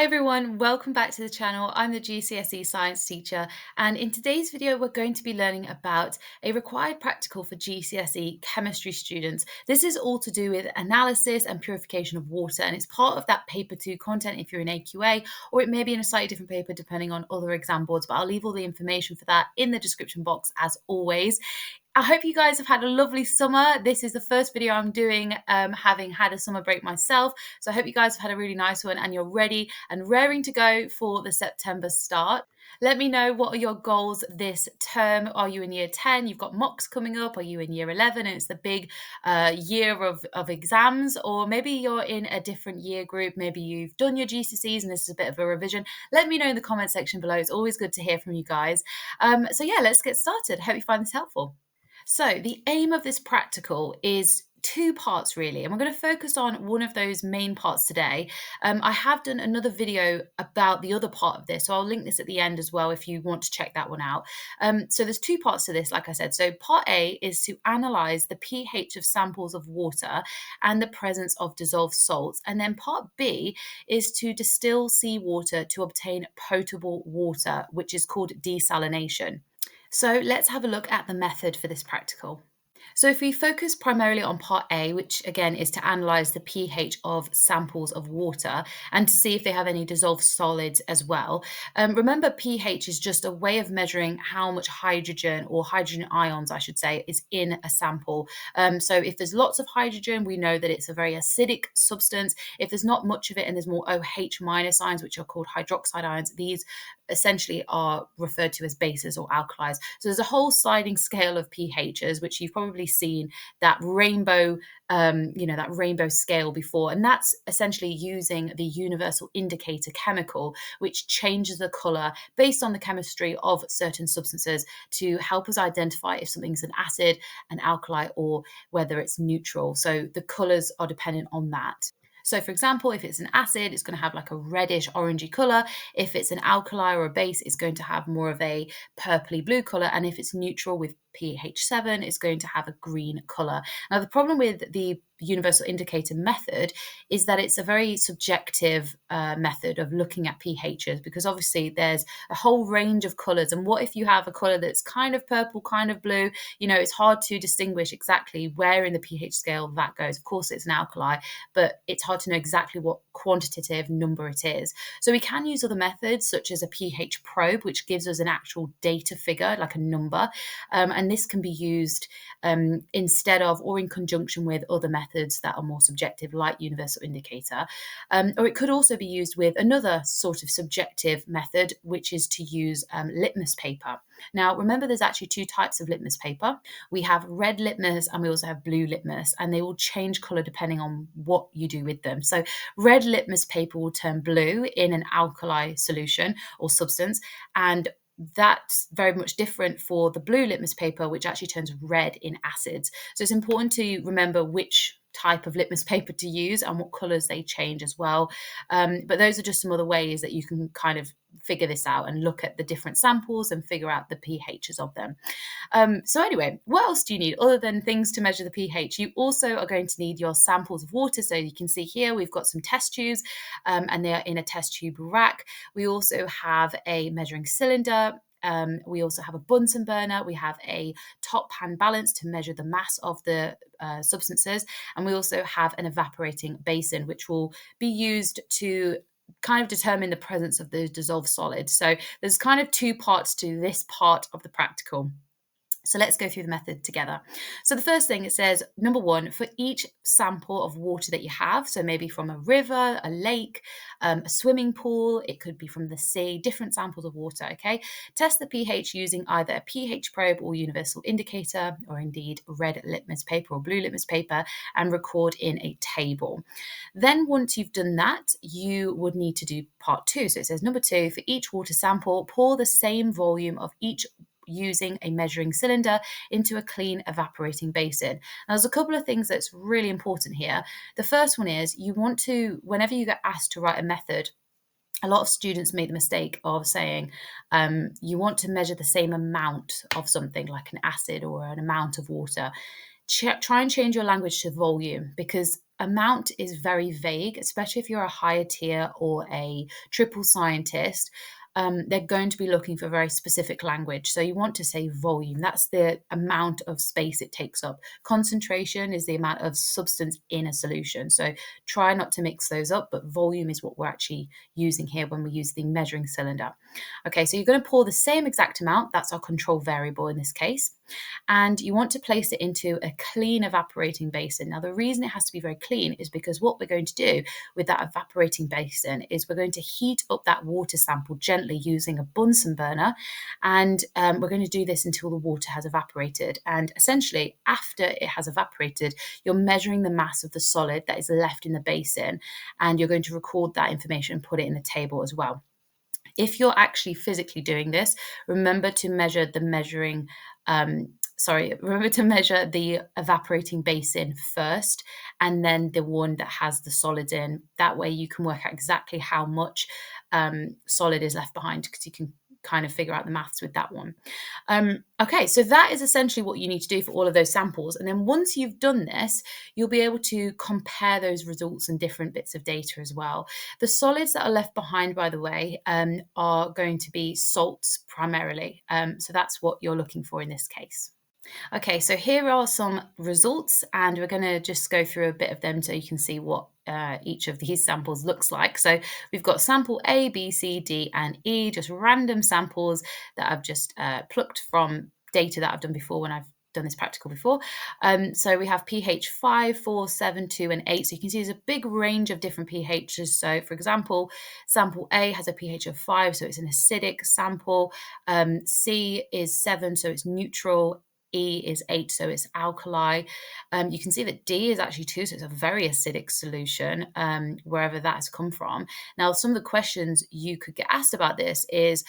Hi everyone, welcome back to the channel. I'm the GCSE science teacher, and in today's video we're going to be learning about a required practical for GCSE chemistry students. This is all to do with analysis and purification of water, and it's part of that paper 2 content if you're in AQA, or it may be in a slightly different paper depending on other exam boards, but I'll leave all the information for that in the description box as always. I hope you guys have had a lovely summer. This is the first video I'm doing having had a summer break myself. So I hope you guys have had a really nice one and you're ready and raring to go for the September start. Let me know, what are your goals this term? Are you in year 10? You've got mocks coming up. Are you in year 11 and it's the big year of exams? Or maybe you're in a different year group. Maybe you've done your GCSEs and this is a bit of a revision. Let me know in the comment section below. It's always good to hear from you guys. So yeah, let's get started. Hope you find this helpful. So the aim of this practical is two parts really, and we're going to focus on one of those main parts today. I have done another video about the other part of this, so I'll link this at the end as well if you want to check that one out. So there's two parts to this, like I said. So part A is to analyse the pH of samples of water and the presence of dissolved salts, and then part B is to distill seawater to obtain potable water, which is called desalination. So let's have a look at the method for this practical. So if we focus primarily on part A, which again is to analyse the pH of samples of water and to see if they have any dissolved solids as well. Remember, pH is just a way of measuring how much hydrogen, or hydrogen ions I should say, is in a sample. So if there's lots of hydrogen, we know that it's a very acidic substance. If there's not much of it and there's more OH minus ions, which are called hydroxide ions, these essentially are referred to as bases or alkalis. So there's a whole sliding scale of pHs, which you've probably seen that rainbow, that rainbow scale before, and that's essentially using the universal indicator chemical, which changes the color based on the chemistry of certain substances to help us identify if something's an acid, an alkali, or whether it's neutral. So the colors are dependent on that. So for example, if it's an acid, it's going to have like a reddish orangey color. If it's an alkali or a base, it's going to have more of a purpley blue color. And if it's neutral with pH 7, it's going to have a green color. Now, the problem with the universal indicator method is that it's a very subjective method of looking at pHs, because obviously there's a whole range of colors. And what if you have a color that's kind of purple, kind of blue? It's hard to distinguish exactly where in the pH scale that goes. Of course, it's an alkali, but it's hard to know exactly what quantitative number it is. So we can use other methods such as a pH probe, which gives us an actual data figure, like a number. And this can be used instead of or in conjunction with other methods that are more subjective, like universal indicator. Or it could also be used with another sort of subjective method, which is to use litmus paper. Now, remember, there's actually two types of litmus paper. We have red litmus and we also have blue litmus, and they will change color depending on what you do with them. So red litmus paper will turn blue in an alkali solution or substance, and that's very much different for the blue litmus paper, which actually turns red in acids. So it's important to remember which type of litmus paper to use and what colors they change as well. But those are just some other ways that you can kind of figure this out and look at the different samples and figure out the pHs of them. So anyway, what else do you need other than things to measure the pH? You also are going to need your samples of water. So you can see here we've got some test tubes, and they are in a test tube rack. We also have a measuring cylinder. We also have a Bunsen burner. We have a top pan balance to measure the mass of the substances. And we also have an evaporating basin, which will be used to kind of determine the presence of the dissolved solid. So there's kind of two parts to this part of the practical. So let's go through the method together. So the first thing, it says, number one, for each sample of water that you have, so maybe from a river, a lake, a swimming pool, it could be from the sea, different samples of water, okay? Test the pH using either a pH probe or universal indicator, or indeed red litmus paper or blue litmus paper, and record in a table. Then once you've done that, you would need to do part two. So it says, number two, for each water sample, pour the same volume of each using a measuring cylinder into a clean evaporating basin. Now, there's a couple of things that's really important here. The first one is you want to, whenever you get asked to write a method, a lot of students make the mistake of saying you want to measure the same amount of something like an acid or an amount of water. Try and change your language to volume, because amount is very vague, especially if you're a higher tier or a triple scientist. They're going to be looking for very specific language. So you want to say volume. That's the amount of space it takes up. Concentration is the amount of substance in a solution. So try not to mix those up, but volume is what we're actually using here when we use the measuring cylinder. Okay, so you're going to pour the same exact amount. That's our control variable in this case. And you want to place it into a clean evaporating basin. Now, the reason it has to be very clean is because what we're going to do with that evaporating basin is we're going to heat up that water sample gently using a Bunsen burner. And we're going to do this until the water has evaporated. And essentially, after it has evaporated, you're measuring the mass of the solid that is left in the basin. And you're going to record that information and put it in the table as well. If you're actually physically doing this, remember to measure the evaporating basin first, and then the one that has the solids in. That way you can work out exactly how much solid is left behind, because you can kind of figure out the maths with that one. Okay, so that is essentially what you need to do for all of those samples. And then once you've done this, you'll be able to compare those results and different bits of data as well. The solids that are left behind, by the way, are going to be salts primarily. So that's what you're looking for in this case. Okay, so here are some results, and we're going to just go through a bit of them so you can see what each of these samples looks like. So we've got sample A, B, C, D, and E, just random samples that I've just plucked from data that I've done before when I've done this practical before. So we have pH 5, 4, 7, 2, and 8. So you can see there's a big range of different pHs. So for example, sample A has a pH of 5, so it's an acidic sample. C is 7, so it's neutral. E is 8, so it's alkali. You can see that D is actually 2, so it's a very acidic solution, wherever that has come from. Now, some of the questions you could get asked about this is,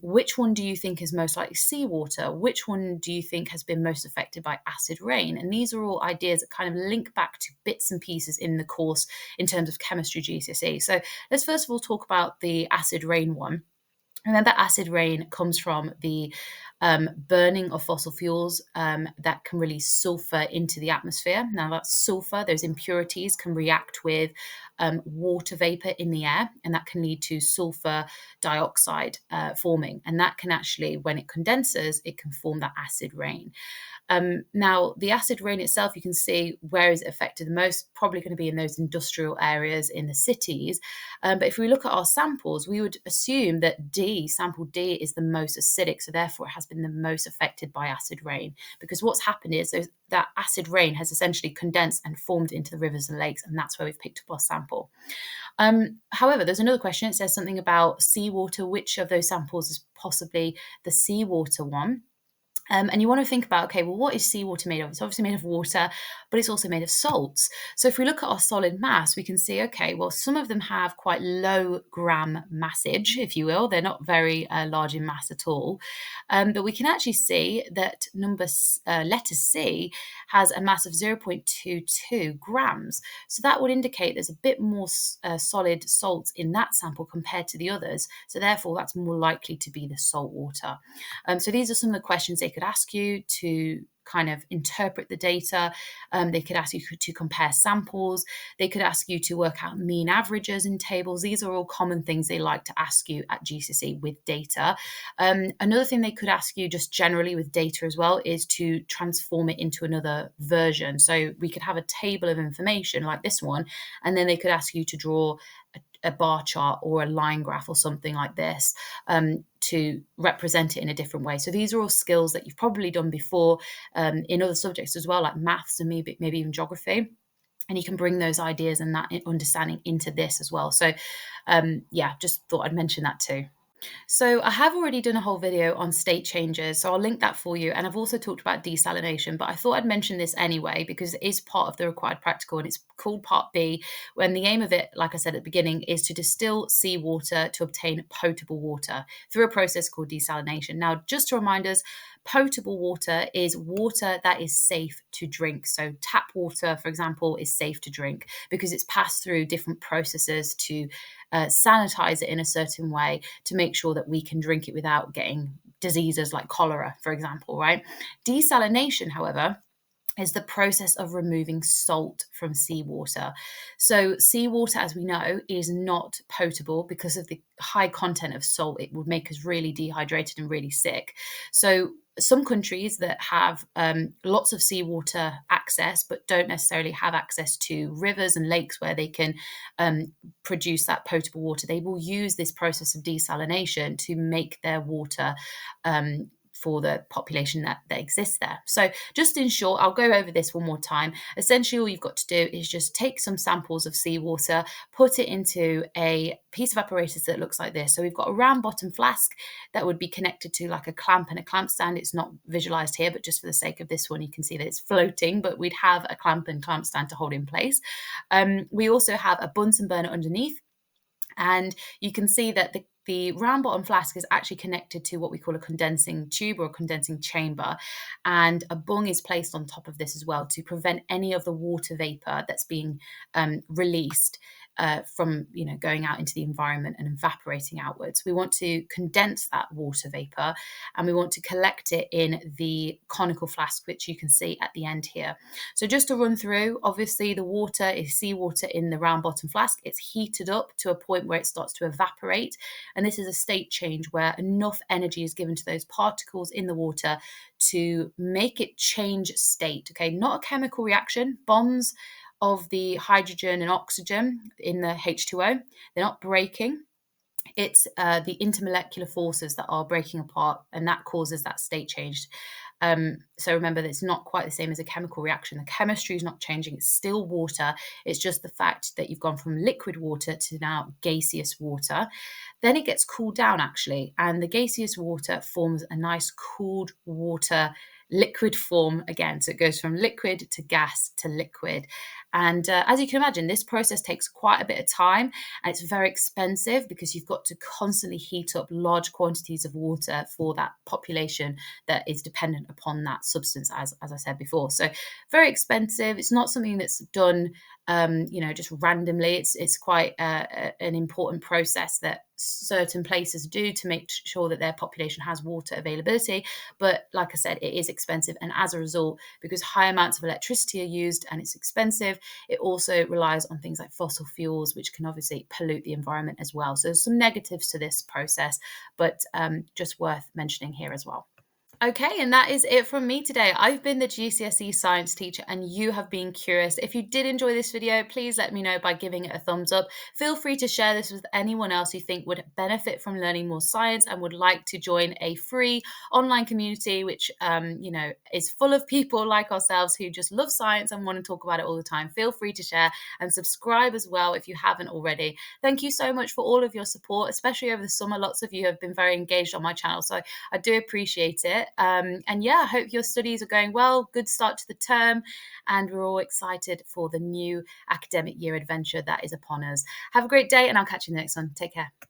which one do you think is most likely seawater? Which one do you think has been most affected by acid rain? And these are all ideas that kind of link back to bits and pieces in the course in terms of chemistry GCSE. So let's first of all talk about the acid rain one. Remember, acid rain comes from the burning of fossil fuels that can release sulfur into the atmosphere. Now, that sulfur, those impurities, can react with water vapor in the air, and that can lead to sulfur dioxide forming. And that can actually, when it condenses, it can form that acid rain. Now, the acid rain itself, you can see where is it affected the most, probably going to be in those industrial areas in the cities. But if we look at our samples, we would assume that sample D is the most acidic, so therefore it has been the most affected by acid rain, because what's happened is that acid rain has essentially condensed and formed into the rivers and lakes, and that's where we've picked up our sample. However, there's another question. It says something about seawater. Which of those samples is possibly the seawater one? And you want to think about, okay, well, what is seawater made of? It's obviously made of water, but it's also made of salts. So if we look at our solid mass, we can see, okay, well, some of them have quite low gram massage, if you will. They're not very large in mass at all. But we can actually see that letter C has a mass of 0.22 grams. So that would indicate there's a bit more solid salts in that sample compared to the others. So therefore, that's more likely to be the salt water. So these are some of the questions they could ask you to kind of interpret the data. They could ask you to compare samples. They could ask you to work out mean averages in tables. These are all common things they like to ask you at GCSE with data. Another thing they could ask you just generally with data as well is to transform it into another version. So we could have a table of information like this one, and then they could ask you to draw a bar chart or a line graph or something like this to represent it in a different way. So these are all skills that you've probably done before in other subjects as well, like maths and maybe even geography. And you can bring those ideas and that understanding into this as well. So yeah, just thought I'd mention that too. So I have already done a whole video on state changes, so I'll link that for you. And I've also talked about desalination, but I thought I'd mention this anyway because it is part of the required practical, and it's called Part B, when the aim of it, like I said at the beginning, is to distill seawater to obtain potable water through a process called desalination. Now, just to remind us, potable water is water that is safe to drink. So tap water, for example, is safe to drink because it's passed through different processes to sanitize it in a certain way to make sure that we can drink it without getting diseases like cholera, for example, right? Desalination, however, is the process of removing salt from seawater. So, seawater, as we know, is not potable because of the high content of salt. It would make us really dehydrated and really sick. So, some countries that have lots of seawater access but don't necessarily have access to rivers and lakes where they can produce that potable water, they will use this process of desalination to make their water for the population that exists there. So, just in short, I'll go over this one more time. Essentially, all you've got to do is just take some samples of seawater, put it into a piece of apparatus that looks like this. So, we've got a round bottom flask that would be connected to like a clamp and a clamp stand. It's not visualized here, but just for the sake of this one, you can see that it's floating, but we'd have a clamp and clamp stand to hold in place. We also have a Bunsen burner underneath. And you can see that the round bottom flask is actually connected to what we call a condensing tube or a condensing chamber. And a bung is placed on top of this as well to prevent any of the water vapor that's being released from going out into the environment and evaporating outwards. We want to condense that water vapor, and we want to collect it in the conical flask, which you can see at the end here. So just to run through, obviously the water is seawater in the round bottom flask. It's heated up to a point where it starts to evaporate, and this is a state change where enough energy is given to those particles in the water to make it change state. Okay, not a chemical reaction. Bonds of the hydrogen and oxygen in the H2O, they're not breaking. It's the intermolecular forces that are breaking apart, and that causes that state change. So remember that it's not quite the same as a chemical reaction. The chemistry is not changing. It's still water. It's just the fact that you've gone from liquid water to now gaseous water. Then it gets cooled down, actually, and the gaseous water forms a nice cooled water liquid form again. So it goes from liquid to gas to liquid. And as you can imagine, this process takes quite a bit of time, and it's very expensive because you've got to constantly heat up large quantities of water for that population that is dependent upon that substance, as I said before. So very expensive. It's not something that's done just randomly. It's quite an important process that certain places do to make sure that their population has water availability. But like I said, it is expensive, and as a result, because high amounts of electricity are used and it's expensive, it also relies on things like fossil fuels, which can obviously pollute the environment as well. So there's some negatives to this process, but just worth mentioning here as well. Okay, and that is it from me today. I've been the GCSE science teacher, and you have been curious. If you did enjoy this video, please let me know by giving it a thumbs up. Feel free to share this with anyone else you think would benefit from learning more science and would like to join a free online community, which is full of people like ourselves who just love science and want to talk about it all the time. Feel free to share and subscribe as well if you haven't already. Thank you so much for all of your support, especially over the summer. Lots of you have been very engaged on my channel, so I do appreciate it. And yeah, I hope your studies are going well. Good start to the term, and we're all excited for the new academic year adventure that is upon us. Have a great day, and I'll catch you in the next one. Take care.